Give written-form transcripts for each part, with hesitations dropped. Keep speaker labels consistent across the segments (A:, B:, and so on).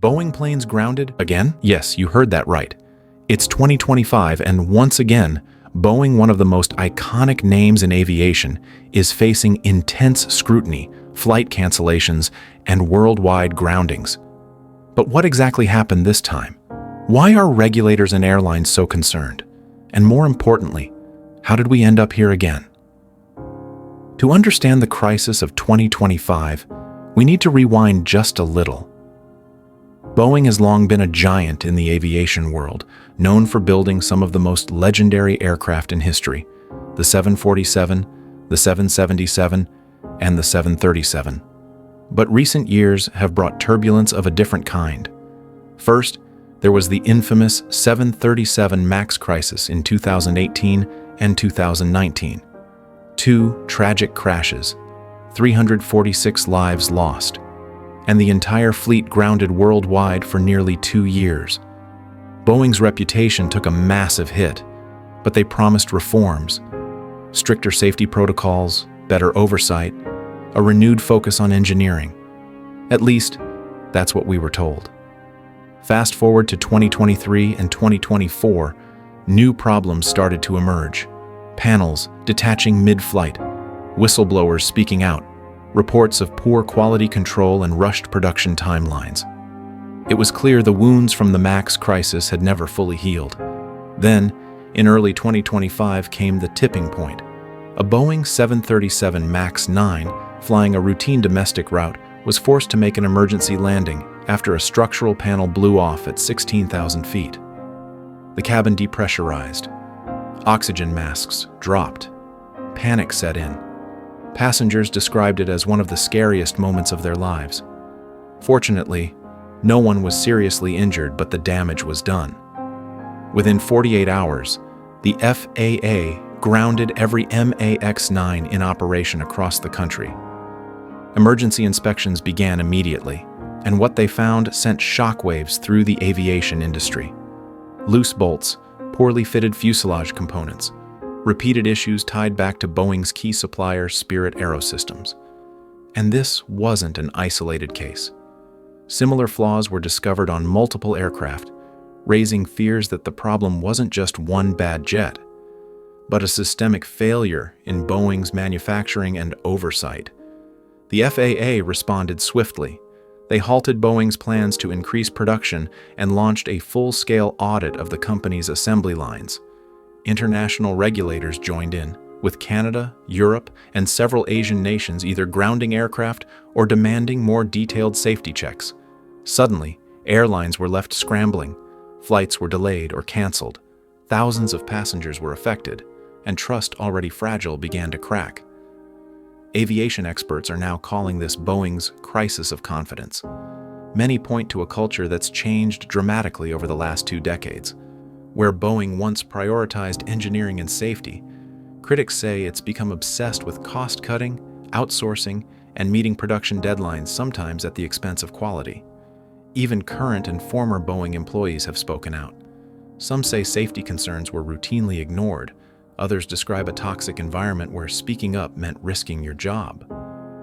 A: Boeing planes grounded again? Yes, you heard that right. It's 2025, and once again, Boeing, one of the most iconic names in aviation, is facing intense scrutiny, flight cancellations, and worldwide groundings. But what exactly happened this time? Why are regulators and airlines so concerned? And more importantly, how did we end up here again? To understand the crisis of 2025, we need to rewind just a little. Boeing has long been a giant in the aviation world, known for building some of the most legendary aircraft in history: the 747, the 777, and the 737. But recent years have brought turbulence of a different kind. First, there was the infamous 737 MAX crisis in 2018 and 2019. Two tragic crashes, 346 lives lost, and the entire fleet grounded worldwide for nearly 2 years. Boeing's reputation took a massive hit, but they promised reforms: stricter safety protocols, better oversight, a renewed focus on engineering. At least, that's what we were told. Fast forward to 2023 and 2024, new problems started to emerge. Panels detaching mid-flight, whistleblowers speaking out, reports of poor quality control and rushed production timelines. It was clear the wounds from the MAX crisis had never fully healed. Then, in early 2025 came the tipping point. A Boeing 737 MAX 9 flying a routine domestic route was forced to make an emergency landing after a structural panel blew off at 16,000 feet. The cabin depressurized. Oxygen masks dropped. Panic set in. Passengers described it as one of the scariest moments of their lives. Fortunately, no one was seriously injured, but the damage was done. Within 48 hours, the FAA grounded every MAX 9 in operation across the country. Emergency inspections began immediately, and what they found sent shockwaves through the aviation industry. Loose bolts, poorly fitted fuselage components, repeated issues tied back to Boeing's key supplier, Spirit Aerosystems. And this wasn't an isolated case. Similar flaws were discovered on multiple aircraft, raising fears that the problem wasn't just one bad jet, but a systemic failure in Boeing's manufacturing and oversight. The FAA responded swiftly. They halted Boeing's plans to increase production and launched a full-scale audit of the company's assembly lines. International regulators joined in, with Canada, Europe, and several Asian nations either grounding aircraft or demanding more detailed safety checks. Suddenly, airlines were left scrambling. Flights were delayed or canceled. Thousands of passengers were affected, and trust already fragile began to crack. Aviation experts are now calling this Boeing's crisis of confidence. Many point to a culture that's changed dramatically over the last 2 decades. Where Boeing once prioritized engineering and safety, critics say it's become obsessed with cost-cutting, outsourcing, and meeting production deadlines, sometimes at the expense of quality. Even current and former Boeing employees have spoken out. Some say safety concerns were routinely ignored. Others describe a toxic environment where speaking up meant risking your job.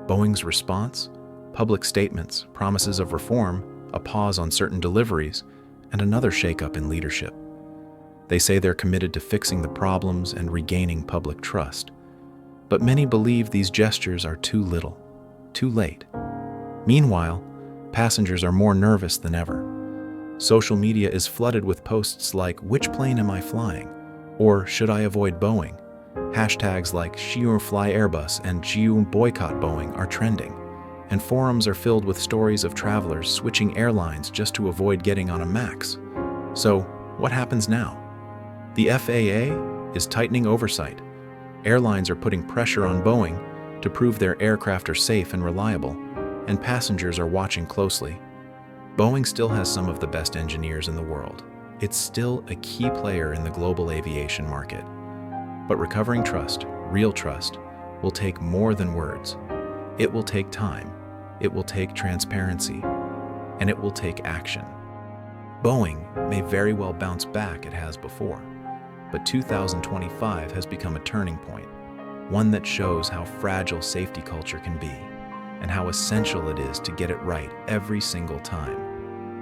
A: Boeing's response? Public statements, promises of reform, a pause on certain deliveries, and another shakeup in leadership. They say they're committed to fixing the problems and regaining public trust. But many believe these gestures are too little, too late. Meanwhile, passengers are more nervous than ever. Social media is flooded with posts like, "Which plane am I flying?" or "Should I avoid Boeing?" Hashtags like "Shiur fly Airbus" and "Jiu boycott Boeing" are trending, and forums are filled with stories of travelers switching airlines just to avoid getting on a MAX. So, what happens now? The FAA is tightening oversight. Airlines are putting pressure on Boeing to prove their aircraft are safe and reliable, and passengers are watching closely. Boeing still has some of the best engineers in the world. It's still a key player in the global aviation market. But recovering trust, real trust, will take more than words. It will take time, it will take transparency, and it will take action. Boeing may very well bounce back, it has before. But 2025 has become a turning point, one that shows how fragile safety culture can be, and how essential it is to get it right every single time.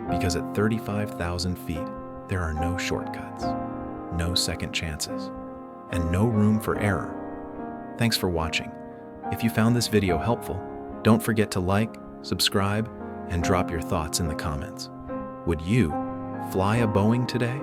A: Because at 35,000 feet, there are no shortcuts, no second chances, and no room for error. Thanks for watching. If you found this video helpful, don't forget to like, subscribe, and drop your thoughts in the comments. Would you fly a Boeing today?